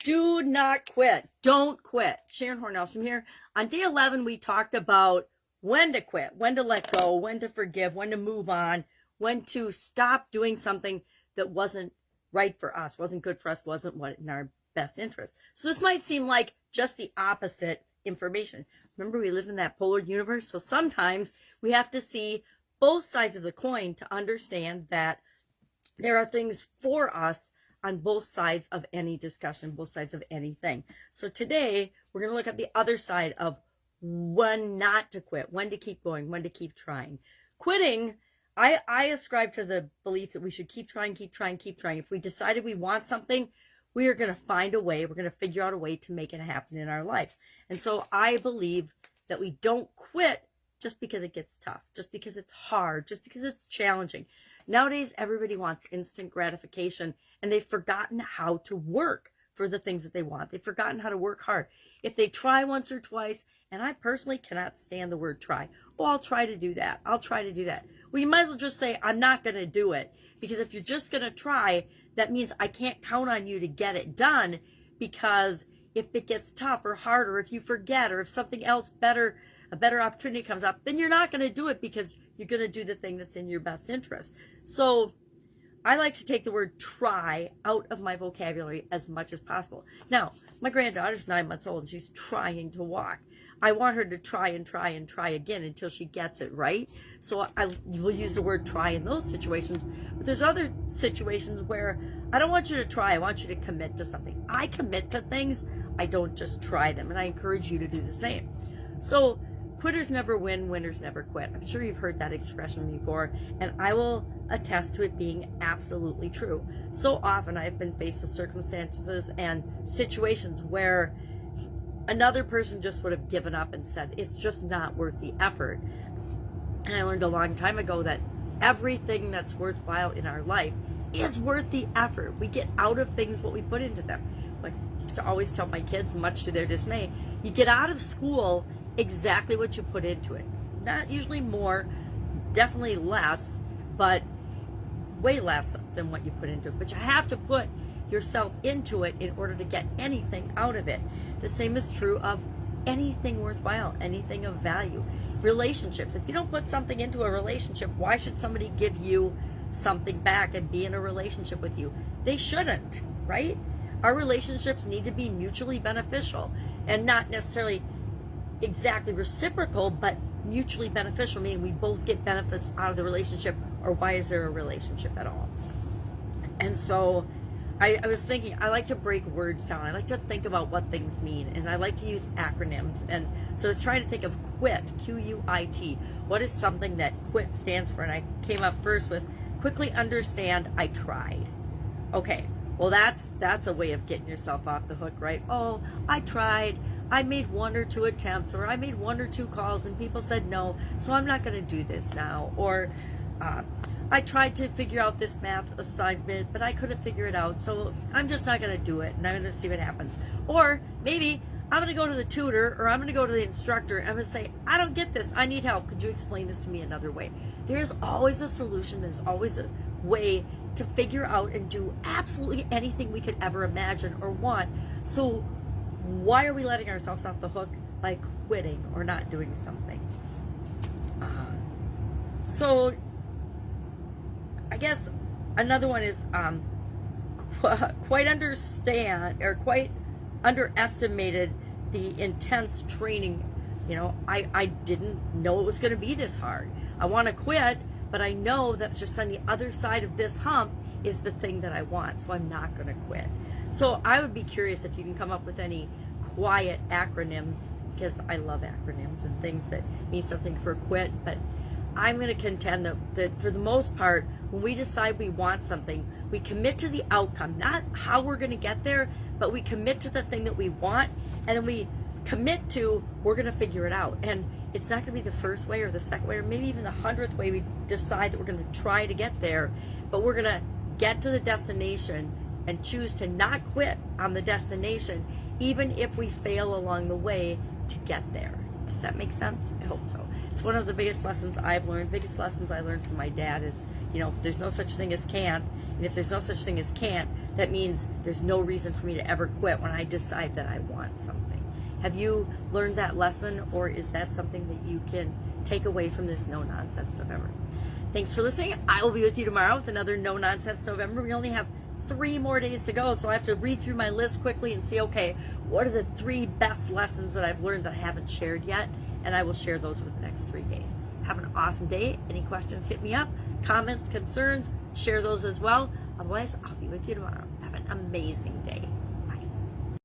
Do not quit. Don't quit. Sharon Horne-Ellstrom here. On day 11, we talked about when to quit, when to let go, when to forgive, when to move on, when to stop doing something that wasn't right for us, wasn't good for us, wasn't what in our best interest. So this might seem like just the opposite information. Remember, we live in that polar universe, so sometimes we have to see both sides of the coin to understand that there are things for us on both sides of any discussion, both sides of anything. So today, we're going to look at the other side of when not to quit, when to keep going, when to keep trying. Quitting, I ascribe to the belief that we should keep trying, keep trying, keep trying. If we decided we want something, we are going to find a way, we're going to figure out a way to make it happen in our lives. And so I believe that we don't quit just because it gets tough, just because it's hard, just because it's challenging. Nowadays, everybody wants instant gratification, and they've forgotten how to work for the things that they want. They've forgotten how to work hard. If they try once or twice, and I personally cannot stand the word try. Oh, I'll try to do that. I'll try to do that. Well, you might as well just say, I'm not going to do it. Because if you're just going to try, that means I can't count on you to get it done, because if it gets tough or hard, or if you forget, or if something else better, a better opportunity comes up, then you're not going to do it because you're going to do the thing that's in your best interest. So I like to take the word try out of my vocabulary as much as possible. Now, my granddaughter's 9 months old and she's trying to walk. I want her to try and try and try again until she gets it right. So I will use the word try in those situations. But there's other situations where I don't want you to try. I want you to commit to something. I commit to things. I don't just try them. And I encourage you to do the same. So quitters never win, winners never quit. I'm sure you've heard that expression before, and I will attest to it being absolutely true. So often I've been faced with circumstances and situations where another person just would have given up and said, it's just not worth the effort. And I learned a long time ago that everything that's worthwhile in our life is worth the effort. We get out of things what we put into them. Like I used to always tell my kids, much to their dismay, you get out of school exactly what you put into it. Not usually more, definitely less, but way less than what you put into it. But you have to put yourself into it in order to get anything out of it. The same is true of anything worthwhile, anything of value. Relationships. If you don't put something into a relationship, why should somebody give you something back and be in a relationship with you? They shouldn't, right? Our relationships need to be mutually beneficial and not necessarily exactly reciprocal, but mutually beneficial, meaning we both get benefits out of the relationship, or why is there a relationship at all? And so I was thinking, I like to break words down. I like to think about what things mean, and I like to use acronyms. And so I was trying to think of QUIT, Q-U-I-T. What is something that QUIT stands for? And I came up first with quickly understand, I tried. Okay, well that's a way of getting yourself off the hook, right? Oh, I tried. I made 1 or 2 attempts, or I made 1 or 2 calls and people said no, so I'm not going to do this now. Or I tried to figure out this math assignment, but I couldn't figure it out, so I'm just not going to do it, and I'm going to see what happens. Or maybe I'm going to go to the tutor, or I'm going to go to the instructor, and I'm going to say, I don't get this, I need help, could you explain this to me another way? There's always a solution, there's always a way to figure out and do absolutely anything we could ever imagine or want. So why are we letting ourselves off the hook by quitting or not doing something? So I guess another one is quite underestimated the intense training. You know, I didn't know it was going to be this hard. I want to quit, but I know that just on the other side of this hump is the thing that I want, so I'm not going to quit. So I would be curious if you can come up with any quiet acronyms, because I love acronyms and things that mean something for quit. But I'm going to contend that for the most part, when we decide we want something, we commit to the outcome, not how we're going to get there, but we commit to the thing that we want, and then we commit to, we're going to figure it out. And it's not going to be the first way or the second way or maybe even the 100th way we decide that we're going to try to get there, but we're going to get to the destination and choose to not quit on the destination, even if we fail along the way to get there. Does that make sense? I hope so. It's one of the biggest lessons I've learned. Biggest lessons I learned from my dad is, you know, there's no such thing as can't. And if there's no such thing as can't, that means there's no reason for me to ever quit when I decide that I want something. Have you learned that lesson, or is that something that you can take away from this No Nonsense November? Thanks for listening. I will be with you tomorrow with another No Nonsense November. We only have 3 more days to go, so I have to read through my list quickly and see, okay, what are the 3 best lessons that I've learned that I haven't shared yet? And I will share those over the next 3 days. Have an awesome day. Any questions, hit me up. Comments, concerns, share those as well. Otherwise, I'll be with you tomorrow. Have an amazing day.